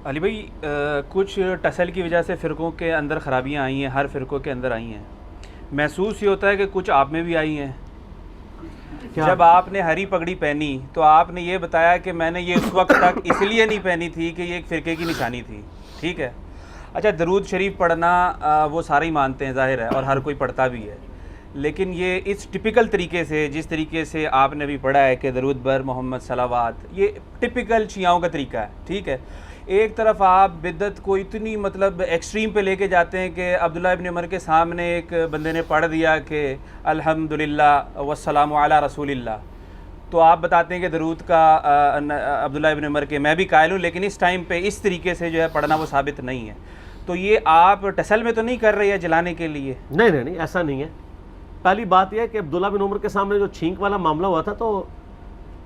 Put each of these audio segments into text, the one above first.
علی بھائی کچھ ٹسل کی وجہ سے فرقوں کے اندر خرابیاں آئی ہیں، ہر فرقوں کے اندر آئی ہیں. محسوس یہ ہوتا ہے کہ کچھ آپ میں بھی آئی ہیں. جب آپ نے ہری پگڑی پہنی تو آپ نے یہ بتایا کہ میں نے یہ اس وقت تک اس لیے نہیں پہنی تھی کہ یہ ایک فرقے کی نشانی تھی. ٹھیک ہے. اچھا، درود شریف پڑھنا وہ سارے ہی مانتے ہیں، ظاہر ہے، اور ہر کوئی پڑھتا بھی ہے. لیکن یہ اس ٹپیکل طریقے سے، جس طریقے سے آپ نے بھی پڑھا ہے کہ درود بر محمد صلوات، یہ ٹپیکل شیعوں کا طریقہ ہے. ٹھیک ہے. ایک طرف آپ بدعت کو اتنی مطلب ایکسٹریم پہ لے کے جاتے ہیں کہ عبداللہ ابن عمر کے سامنے ایک بندے نے پڑھ دیا کہ الحمدللہ والسلام علی رسول اللہ، تو آپ بتاتے ہیں کہ درود کا عبداللہ ابن عمر کے میں بھی قائل ہوں، لیکن اس ٹائم پہ اس طریقے سے جو ہے پڑھنا وہ ثابت نہیں ہے. تو یہ آپ ٹسل میں تو نہیں کر رہے ہیں جلانے کے لیے؟ نہیں، ایسا نہیں ہے. پہلی بات یہ ہے کہ عبداللہ بن عمر کے سامنے جو چھینک والا معاملہ ہوا تھا، تو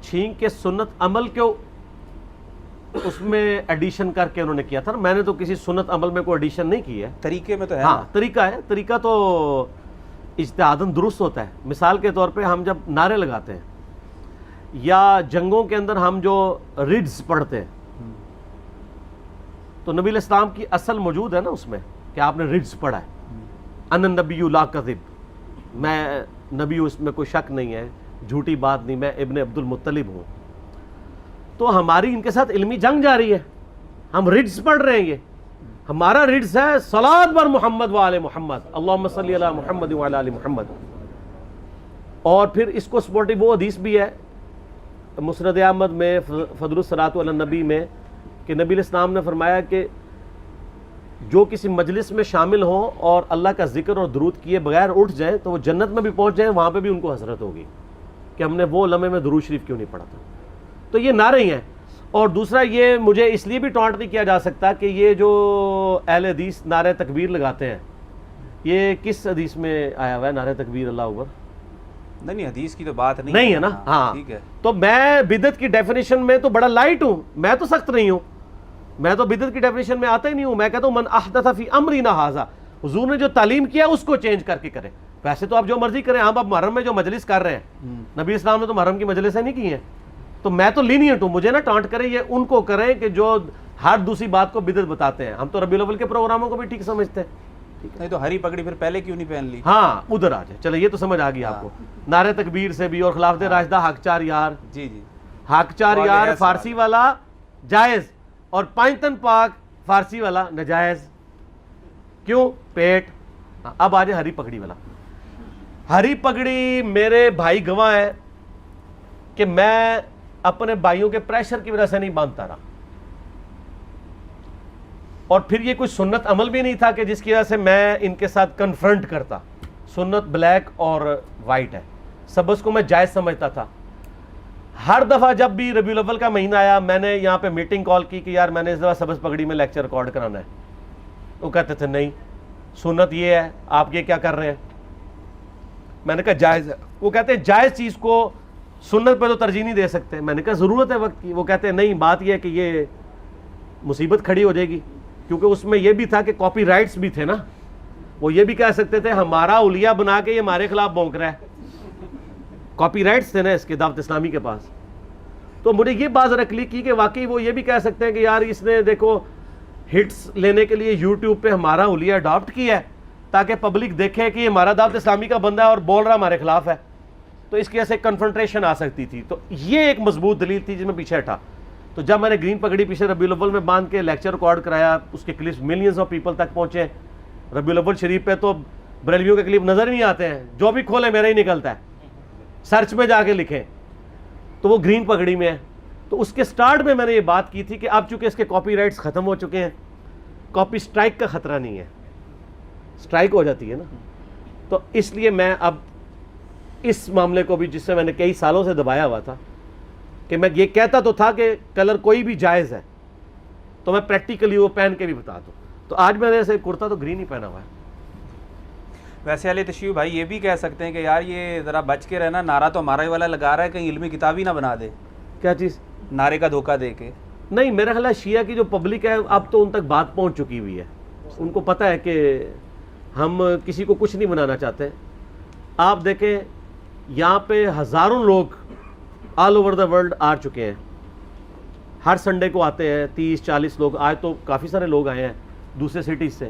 چھینک کے سنت عمل کو اس میں ایڈیشن کر کے انہوں نے کیا تھا. میں نے تو کسی سنت عمل میں کوئی ایڈیشن نہیں کی ہے. طریقے میں تو ہے. ہاں، طریقہ ہے. طریقہ تو اجتہاداً درست ہوتا ہے. مثال کے طور پہ ہم جب نعرے لگاتے ہیں یا جنگوں کے اندر ہم جو ریڈز پڑھتے ہیں، تو نبی علیہ السلام کی اصل موجود ہے نا اس میں کہ آپ نے ریڈز پڑھا ہے. ان النبی لا کذب، میں نبی ہوں، اس میں کوئی شک نہیں ہے، جھوٹی بات نہیں، میں ابن عبد المطلب ہوں. تو ہماری ان کے ساتھ علمی جنگ جاری ہے. ہم ریڈز پڑھ رہے ہیں. یہ ہمارا ریڈز ہے صلاۃ بر محمد و آل محمد، اللہم صلی علی محمد و آل محمد. اور پھر اس کو سپورٹنگ وہ حدیث بھی ہے مسند احمد میں فضل الصلاۃ علی النبی میں کہ نبی علیہ السلام نے فرمایا کہ جو کسی مجلس میں شامل ہوں اور اللہ کا ذکر اور درود کیے بغیر اٹھ جائیں تو وہ جنت میں بھی پہنچ جائیں، وہاں پہ بھی ان کو حسرت ہوگی کہ ہم نے وہ لمحے میں درود شریف کیوں نہیں پڑھا تھا. تو یہ نعرے ہی ہیں. اور دوسرا، یہ مجھے اس لیے بھی ٹانٹ نہیں کیا جا سکتا کہ یہ جو اہل حدیث نعرہ تکبیر لگاتے ہیں، یہ کس حدیث میں آیا ہوا ہے نعرہ تکبیر اللہ اکبر؟ نہیں، حدیث کی تو بات نہیں ہے نا. ہاں، ٹھیک ہے. تو میں بدعت کی ڈیفینیشن میں تو بڑا لائٹ ہوں. میں تو سخت نہیں ہوں. میں تو بدعت کی ڈیفینیشن میں آتا ہی نہیں ہوں. میں کہتا ہوں من احدث فی امرنا ھذا، حضور نے جو تعلیم کیا اس کو چینج کر کے کریں. ویسے تو آپ جو مرضی کریں. ہم اب محرم میں جو مجلس کر رہے ہیں، نبی اسلام نے تو محرم کی مجلسیں نہیں کی ہیں. تو میں تو لینیئنٹ ہوں. مجھے نہ ٹانٹ کریں، یہ ان کو کریں کہ جو ہر دوسری بات کو بدعت بتاتے ہیں. ہم تو ربیع الاول کے پروگراموں کو بھی ٹھیک سمجھتے ہیں. نہیں تو ہری پگڑی پھر پہلے کیوں نہیں پہن لی؟ ہاں، ادھر آ جائے. چلے، یہ تو سمجھ آ گئی آپ کو. نعرہ تکبیر سے بھی اور خلافت راشدہ حق چار یار. جی حق چار یار فارسی والا جائز اور پانچتن پاک فارسی والا ناجائز. کیوں؟ پیٹ. اب آ جائے ہری پگڑی والا. ہری پگڑی میرے بھائی گواہ ہے کہ میں اپنے بھائیوں کے پریشر کی وجہ سے نہیں باندھتا رہا. اور پھر یہ کوئی سنت عمل بھی نہیں تھا کہ جس کی وجہ سے میں ان کے ساتھ کنفرنٹ کرتا. سنت بلیک اور وائٹ ہے. سبز کو میں جائز سمجھتا تھا. ہر دفعہ جب بھی ربیع الاول کا مہینہ آیا، میں نے یہاں پہ میٹنگ کال کی کہ یار میں نے اس دفعہ سبز پگڑی میں لیکچر ریکارڈ کرانا ہے. وہ کہتے تھے نہیں، سنت یہ ہے، آپ یہ کیا کر رہے ہیں؟ میں نے کہا جائز ہے. وہ کہتے ہیں جائز چیز کو سنت پہ تو ترجیح نہیں دے سکتے. میں نے کہا ضرورت ہے وقت کی. وہ کہتے ہیں نہیں، بات یہ ہے کہ یہ مصیبت کھڑی ہو جائے گی، کیونکہ اس میں یہ بھی تھا کہ کاپی رائٹس بھی تھے نا. وہ یہ بھی کہہ سکتے تھے ہمارا اولیاء بنا کے یہ ہمارے خلاف بونک رہا ہے. کاپی رائٹس تھے نا اس کے دعوت اسلامی کے پاس. تو مجھے یہ بات ذرا کلک کی کہ واقعی وہ یہ بھی کہہ سکتے ہیں کہ یار اس نے دیکھو ہٹس لینے کے لیے یوٹیوب پہ ہمارا اولیاء اڈاپٹ کیا ہے تاکہ پبلک دیکھے کہ یہ ہمارا دعوت اسلامی کا بندہ ہے اور بول رہا ہمارے خلاف ہے. تو اس کی وجہ سے کنفرنٹریشن آ سکتی تھی. تو یہ ایک مضبوط دلیل تھی جس میں پیچھے ہٹا. تو جب میں نے گرین پگڑی پیچھے ربیع الاول میں باندھ کے لیکچر ریکارڈ کرایا، اس کے کلپس ملینز آف پیپل تک پہنچے. ربیع الاول شریف پہ تو بریلویوں کے کلپ نظر نہیں آتے ہیں، جو بھی کھولے میرا ہی نکلتا ہے. سرچ میں جا کے لکھیں تو وہ گرین پگڑی میں ہے. تو اس کے سٹارٹ میں نے یہ بات کی تھی کہ اب چونکہ اس کے کاپی رائٹس ختم ہو چکے ہیں، کاپی سٹرائک کا خطرہ نہیں ہے. سٹرائک ہو جاتی ہے نا. تو اس لیے میں اب اس معاملے کو بھی، جس سے میں نے کئی سالوں سے دبایا ہوا تھا کہ میں یہ کہتا تو تھا کہ کلر کوئی بھی جائز ہے، تو میں پریکٹیکلی وہ پہن کے بھی بتا دوں. تو آج میں نے ایسے کرتا تو گرین ہی پہنا ہوا ہے. ویسے علی تشریف بھائی یہ بھی کہہ سکتے ہیں کہ یار یہ ذرا بچ کے رہنا، نعرہ تو ہمارا ہی والا لگا رہا ہے، کہیں علمی کتاب ہی نہ بنا دے. کیا چیز؟ نعرے کا دھوکہ دے کے. نہیں، میرا خیال ہے شیعہ کی جو پبلک ہے اب تو ان تک بات پہنچ چکی ہوئی ہے. ان کو پتہ ہے کہ ہم کسی کو کچھ نہیں بنانا چاہتے. آپ دیکھیں یہاں پہ ہزاروں لوگ آل اوور دا ورلڈ آ چکے ہیں. ہر سنڈے کو آتے ہیں 30-40 لوگ, آج تو کافی سارے لوگ آئے ہیں دوسرے سٹیز سے.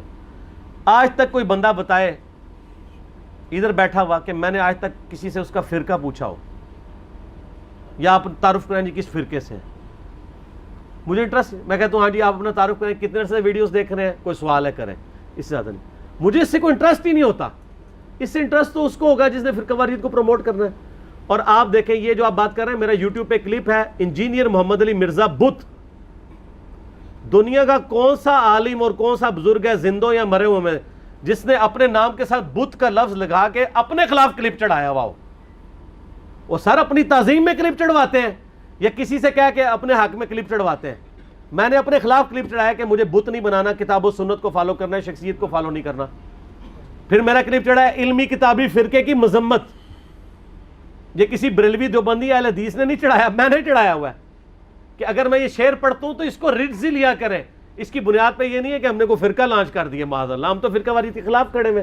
آج تک کوئی بندہ بتائے ادھر بیٹھا ہوا کہ میں نے آج تک کسی سے اس کا فرقہ پوچھا ہو یا آپ تعارف کریں جی کس فرقے سے. مجھے انٹرسٹ, میں کہتا ہوں ہاں جی آپ اپنا تعارف کریں, کتنے سے ویڈیوز دیکھ رہے ہیں, کوئی سوال ہے کریں, اس سے زیادہ نہیں. مجھے اس سے کوئی انٹرسٹ ہی نہیں ہوتا. اس سے انٹرسٹ تو اس کو ہوگا جس نے فرقہ واریت کو پروموٹ کرنا ہے. اور آپ دیکھیں یہ جو آپ بات کر رہے ہیں, میرا یوٹیوب پہ کلپ ہے, انجینئر محمد علی مرزا بت, دنیا کا کون سا عالم اور کون سا بزرگ ہے زندوں یا مرے ہوئے میں جس نے اپنے نام کے ساتھ بت کا لفظ لگا کے اپنے خلاف کلپ چڑھایا ہوا ہو. وہ سر اپنی تعظیم میں کلپ چڑھواتے ہیں یا کسی سے کہہ کے اپنے حق میں کلپ چڑھواتے ہیں. میں نے اپنے خلاف کلپ چڑھایا کہ مجھے بت نہیں بنانا, کتاب و سنت کو فالو کرنا ہے, شخصیت کو فالو نہیں کرنا. پھر میرا کلپ چڑھا ہے علمی کتابی فرقے کی مذمت. یہ کسی بریلوی دیوبندی اہل حدیث نے نہیں چڑھایا, میں نے چڑھایا ہوا ہے کہ اگر میں یہ شعر پڑھتا ہوں تو اس کو رجزی لیا کریں. اس کی بنیاد پہ یہ نہیں ہے کہ ہم نے کوئی فرقہ لانچ کر دیا, معاذ اللہ, ہم تو فرقہ واریت کے خلاف کھڑے ہوئے.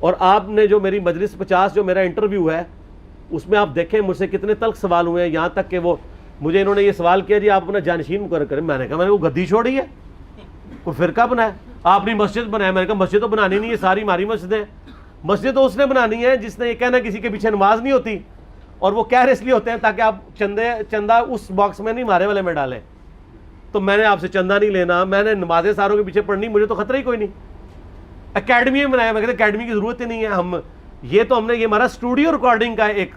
اور آپ نے جو میری مجلس 50 جو میرا انٹرویو ہے اس میں آپ دیکھیں مجھ سے کتنے تلخ سوال ہوئے ہیں, یہاں تک کہ وہ مجھے انہوں نے یہ سوال کیا جی آپ اپنا جانشین مقرر کریں. میں نے کہا میں نے وہ گدی چھوڑی ہے, کوئی فرقہ بنایا, آپ نے مسجد بنایا. میں نے کہا مسجد تو بنانی نہیں ہے, ساری ہماری مسجدیں. مسجد تو اس نے بنانی ہے جس نے یہ کہنا کسی کے پیچھے نماز نہیں ہوتی, اور وہ کہہ اس لیے ہوتے ہیں تاکہ آپ چندہ اس باکس میں نہیں مارے والے میں ڈالیں. تو میں نے آپ سے چندہ نہیں لینا, میں نے نمازیں ساروں کے پیچھے پڑھنی, مجھے تو خطرہ ہی کوئی نہیں. اکیڈمی میں بنایا, میں کہتے اکیڈمی کی ضرورت ہی نہیں ہے. ہم نے یہ ہمارا اسٹوڈیو ریکارڈنگ کا ایک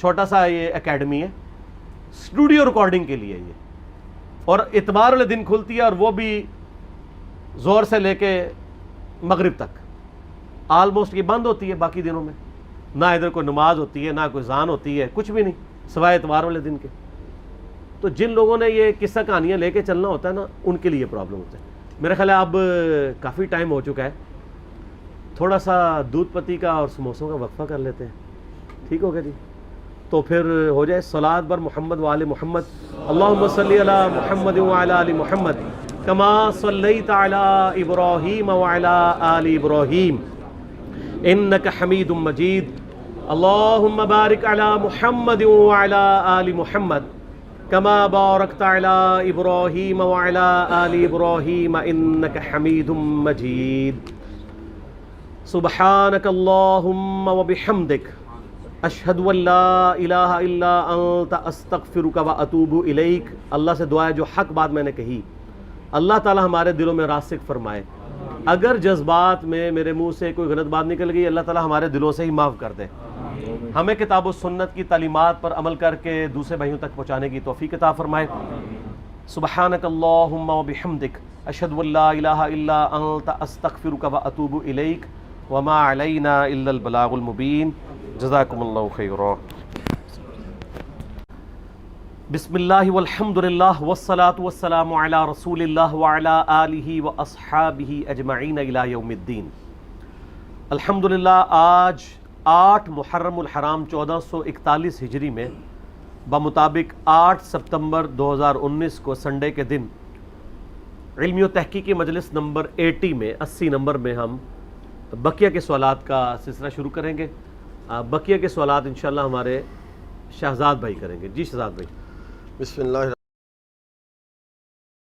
چھوٹا سا یہ اکیڈمی ہے, اسٹوڈیو ریکارڈنگ کے لیے یہ, اور اتوار والے دن کھلتی ہے اور وہ بھی زور سے لے کے مغرب تک. آلموسٹ یہ بند ہوتی ہے باقی دنوں میں, نہ ادھر کوئی نماز ہوتی ہے نہ کوئی اذان ہوتی ہے, کچھ بھی نہیں سوائے اتوار والے دن کے. تو جن لوگوں نے یہ قصہ کہانیاں لے کے چلنا ہوتا ہے نا, ان کے لیے پرابلم ہوتا ہے. میرا خیال ہے اب کافی ٹائم ہو چکا ہے, تھوڑا سا دودھ پتی کا اور سموسوں کا وقفہ کر لیتے ہیں, ٹھیک ہوگا جی؟ تو پھر ہو جائے صلاۃ بر محمد وآل محمد. اللہم صلی علی محمد وعلی آل محمد کما صلیت علی ابراہیم وعلی آل ابراہیم انک حمید مجید. اللہم بارک علی محمد وعلی آل محمد کما بارکت علی ابراہیم وعلی آل ابراہیم انک حمید مجید. سبحانک اللہم وبحمدک اشہد ان لا الہ الا انت استغفرک واتوب الیک. اللہ سے دعا ہے جو حق بات میں نے کہی اللہ تعالی ہمارے دلوں میں راسخ فرمائے. اگر جذبات میں میرے منہ سے کوئی غلط بات نکل گئی, اللہ تعالی ہمارے دلوں سے ہی معاف کر دے. ہمیں کتاب و سنت کی تعلیمات پر عمل کر کے دوسرے بھائیوں تک پہنچانے کی توفیق عطا فرمائے. سبحانک اللہم وبحمدک اشہد ان لا الہ الا انت استغفرک واتوب الیک وما علینا الا البلاغ المبین. جزاکم اللہ خیرا. بسم اللہ والحمد للہ والصلاة والسلام علی رسول اللہ وعلی آلہ واصحابہ اجمعین الی یوم الدین. الحمدللہ آج 8 محرم الحرام 1441 ہجری میں بمطابق 8 ستمبر 2019 کو سنڈے کے دن علمی و تحقیقی مجلس نمبر 80 نمبر میں ہم بقیہ کے سوالات کا سلسلہ شروع کریں گے. بقیہ کے سوالات انشاءاللہ ہمارے شہزاد بھائی کریں گے. جی شہزاد بھائی. بسم اللہ